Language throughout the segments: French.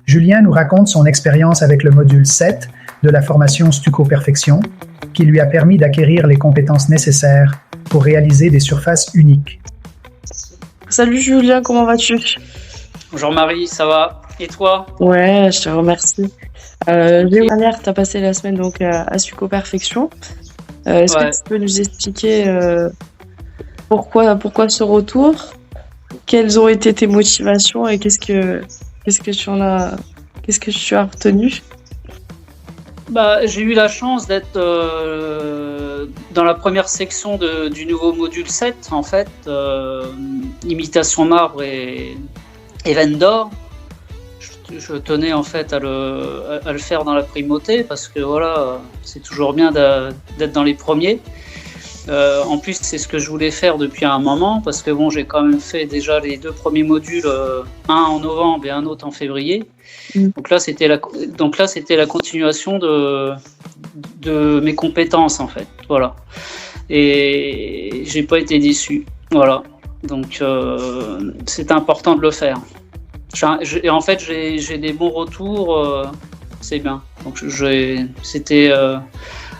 Julien nous raconte son expérience avec le module 7 de la formation Stuco Perfection, qui lui a permis d'acquérir les compétences nécessaires pour réaliser des surfaces uniques. Salut Julien, comment vas-tu? Bonjour Marie, ça va? Et toi? Ouais, je te remercie. L'année dernière, tu as passé la semaine donc à Stuco Perfection. Est-ce que tu peux nous expliquer pourquoi ce retour? Quelles ont été tes motivations et qu'est-ce que tu as retenu? J'ai eu la chance d'être dans la première section du nouveau module 7, en fait, imitation marbre et veine d'or. Je tenais en fait à le faire dans la primauté parce que voilà, c'est toujours bien d'être dans les premiers. En plus, c'est ce que je voulais faire depuis un moment parce que bon, j'ai quand même fait déjà les 2 premiers modules, un en novembre et un autre en février. Donc là, c'était la continuation de mes compétences en fait. Voilà. Et j'ai pas été déçu. Voilà. Donc c'est important de le faire. En fait, j'ai des bons retours. C'est bien. Donc c'était à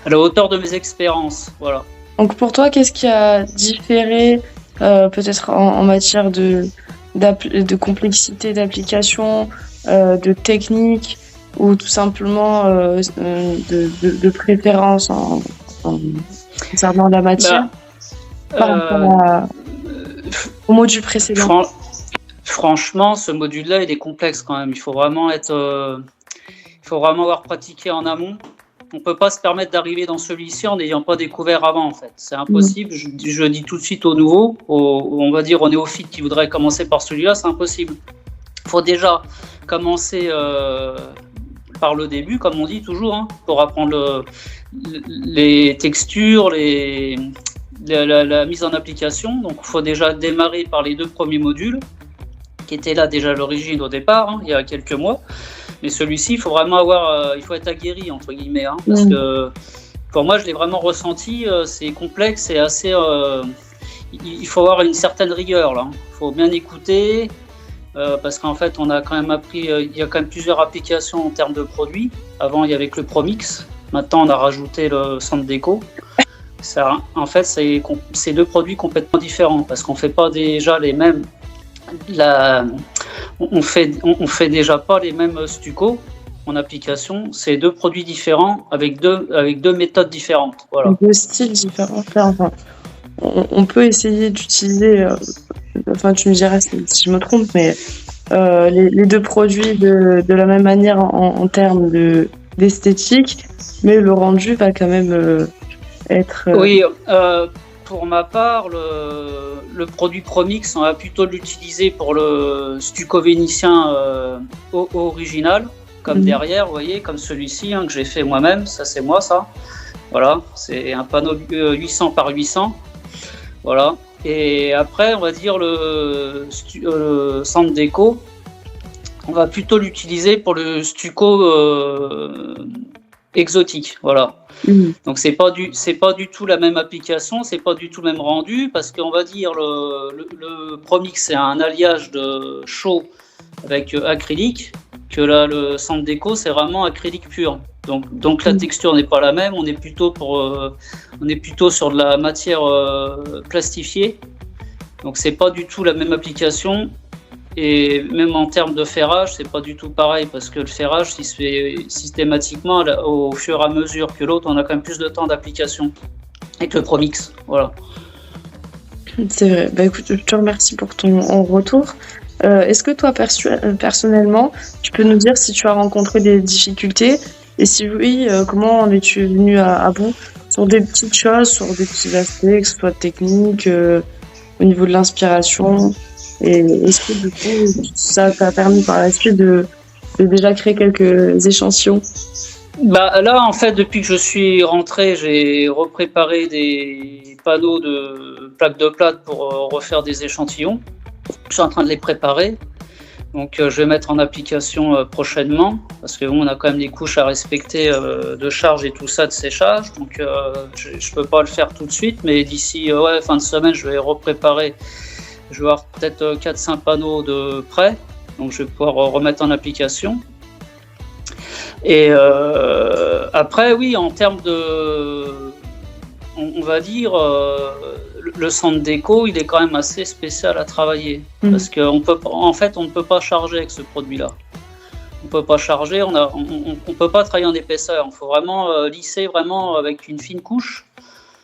la hauteur de mes expériences. Voilà. Donc pour toi, qu'est-ce qui a différé peut-être en matière de complexité d'application, de technique ou tout simplement de préférence concernant la matière par rapport au module précédent? Franchement, ce module-là, il est complexe quand même. Il faut vraiment avoir pratiqué en amont. On ne peut pas se permettre d'arriver dans celui-ci en n'ayant pas découvert avant, en fait. C'est impossible. Je dis tout de suite aux nouveaux, on va dire aux néophytes qui voudraient commencer par celui-là, c'est impossible. Il faut déjà commencer par le début, comme on dit toujours, pour apprendre les textures, la mise en application. Donc, il faut déjà démarrer par les 2 premiers modules, qui étaient là déjà à l'origine au départ, il y a quelques mois. Mais celui-ci, il faut vraiment il faut être aguerri, entre guillemets, parce que pour moi, je l'ai vraiment ressenti, c'est complexe, c'est assez... il faut avoir une certaine rigueur, là. Il faut bien écouter, parce qu'en fait, on a quand même appris... il y a quand même plusieurs applications en termes de produits. Avant, il y avait que le Promix. Maintenant, on a rajouté le Centre Déco. En fait, c'est 2 produits complètement différents, parce qu'on ne fait pas déjà les mêmes... On fait déjà pas les mêmes stucos en application. C'est 2 produits différents avec deux méthodes différentes. Voilà. 2 styles différents. Enfin, on peut essayer d'utiliser. Enfin, tu me diras si je me trompe, mais les 2 produits de la même manière en termes d'esthétique, mais le rendu va quand même être. Oui. Pour ma part, le produit Promix, on va plutôt l'utiliser pour le stucco vénitien original, comme derrière, vous voyez, comme celui-ci que j'ai fait moi-même. Ça, c'est moi, ça. Voilà, c'est un panneau 800 par 800. Voilà. Et après, on va dire le Centre Déco, on va plutôt l'utiliser pour le stucco exotique. Voilà. Donc c'est pas du tout la même application, c'est pas du tout le même rendu parce qu'on va dire le Promix c'est un alliage de chaud avec acrylique, que là le Centre Déco c'est vraiment acrylique pur. Donc la texture n'est pas la même, on est plutôt sur de la matière plastifiée. Donc c'est pas du tout la même application. Et même en termes de ferrage, c'est pas du tout pareil parce que le ferrage, il se fait systématiquement au fur et à mesure que l'autre, on a quand même plus de temps d'application avec le Promix. Voilà. C'est vrai. Écoute, je te remercie pour ton retour. Est-ce que toi, personnellement, tu peux nous dire si tu as rencontré des difficultés et si oui, comment en es-tu venu à bout sur des petites choses, sur des petits aspects, que ce soit technique, au niveau de l'inspiration? Et est-ce que du coup, ça t'a permis par la suite de déjà créer quelques échantillons? Là, en fait, depuis que je suis rentré, j'ai repréparé des panneaux de plaques de plâtre pour refaire des échantillons. Je suis en train de les préparer. Donc, je vais mettre en application prochainement parce que on a quand même des couches à respecter de charge et tout ça, de séchage. Donc, je peux pas le faire tout de suite, mais d'ici fin de semaine, je vais repréparer Je vais avoir peut-être 4-5 panneaux de prêt, donc je vais pouvoir remettre en application. Et après, oui, en termes de, on va dire, le centre déco, il est quand même assez spécial à travailler, parce qu'on ne peut pas charger avec ce produit-là. On peut pas charger, on peut pas travailler en épaisseur. Il faut vraiment lisser vraiment avec une fine couche.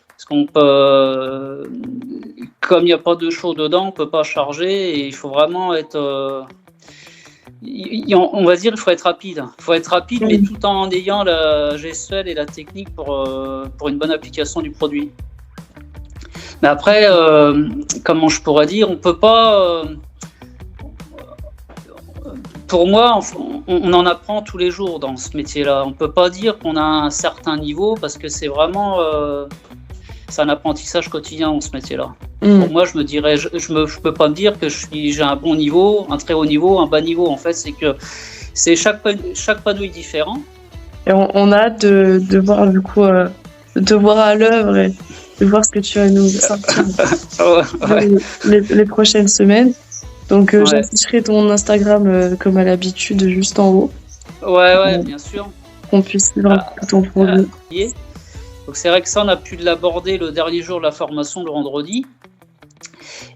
Parce qu'on peut, comme il n'y a pas de chaud dedans, on peut pas charger et il faut vraiment être, on va dire, il faut être rapide. Il faut être rapide, mais tout en ayant la gestuelle et la technique pour une bonne application du produit. Mais après, comment je pourrais dire, on peut pas. Pour moi, on en apprend tous les jours dans ce métier-là. On peut pas dire qu'on a un certain niveau parce que c'est vraiment c'est un apprentissage quotidien dans ce métier-là. Pour moi, je me dirais, je peux pas me dire que j'ai un bon niveau, un très haut niveau, un bas niveau. En fait, c'est que chaque panneau est différent. Et on a hâte de voir du coup, de te voir à l'œuvre et de voir ce que tu vas nous sortir les prochaines semaines. Donc j'afficherai ton Instagram comme à l'habitude juste en haut. Ouais, bien sûr. Qu'on puisse suivre ton produit. Donc c'est vrai que ça, on a pu l'aborder le dernier jour de la formation, le vendredi.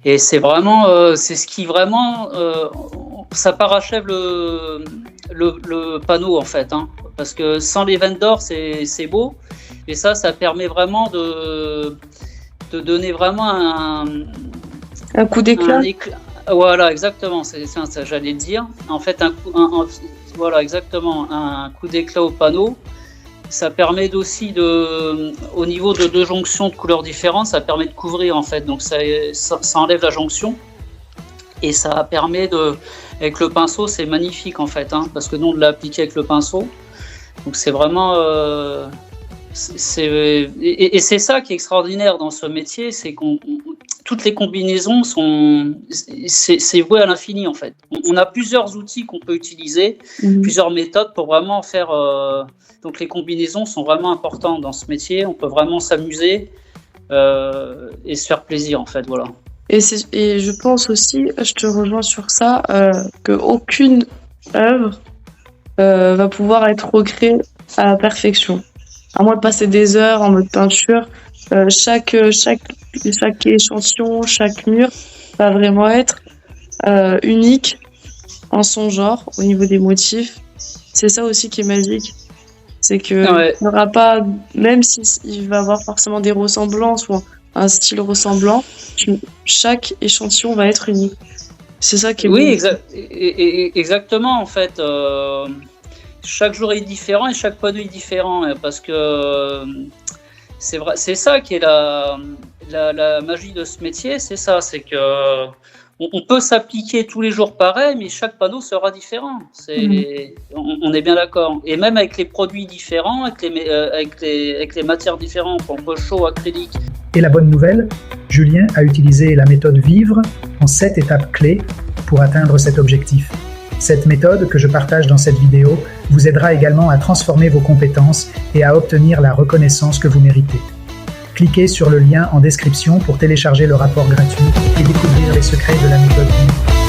Et c'est vraiment, c'est ce qui vraiment, ça parachève le panneau en fait, hein, parce que sans les vendors, c'est beau. Et ça permet vraiment de donner vraiment un coup d'éclat. Voilà, exactement, c'est ça, j'allais dire. En fait, voilà, exactement, un coup d'éclat au panneau. Ça permet aussi au niveau de deux jonctions de couleurs différentes, ça permet de couvrir en fait. Donc ça enlève la jonction et ça permet avec le pinceau, c'est magnifique en fait, hein, parce que nous on l'a appliqué avec le pinceau. Donc c'est vraiment, et c'est ça qui est extraordinaire dans ce métier, c'est toutes les combinaisons c'est voué à l'infini en fait. On a plusieurs outils qu'on peut utiliser, plusieurs méthodes pour vraiment faire. Donc les combinaisons sont vraiment importantes dans ce métier. On peut vraiment s'amuser et se faire plaisir en fait, voilà. Et je pense aussi, je te rejoins sur ça, qu'aucune œuvre va pouvoir être recréée à la perfection. À moins de passer des heures en mode peinture, chaque échantillon, chaque mur va vraiment être unique en son genre au niveau des motifs. C'est ça aussi qui est magique. C'est que il n'y aura pas, même s'il va avoir forcément des ressemblances ou un style ressemblant, chaque échantillon va être unique. C'est ça qui est exactement en fait. Chaque jour est différent et chaque panneau est différent parce que c'est vrai, c'est ça qui est la magie de ce métier, c'est ça, c'est que on peut s'appliquer tous les jours pareil, mais chaque panneau sera différent. On est bien d'accord. Et même avec les produits différents, avec les matières différentes, on peut chaud, acrylique. Et la bonne nouvelle, Julien a utilisé la méthode Vivre en 7 étapes clés pour atteindre cet objectif. Cette méthode que je partage dans cette vidéo vous aidera également à transformer vos compétences et à obtenir la reconnaissance que vous méritez. Cliquez sur le lien en description pour télécharger le rapport gratuit et découvrir les secrets de la méthode Vivre.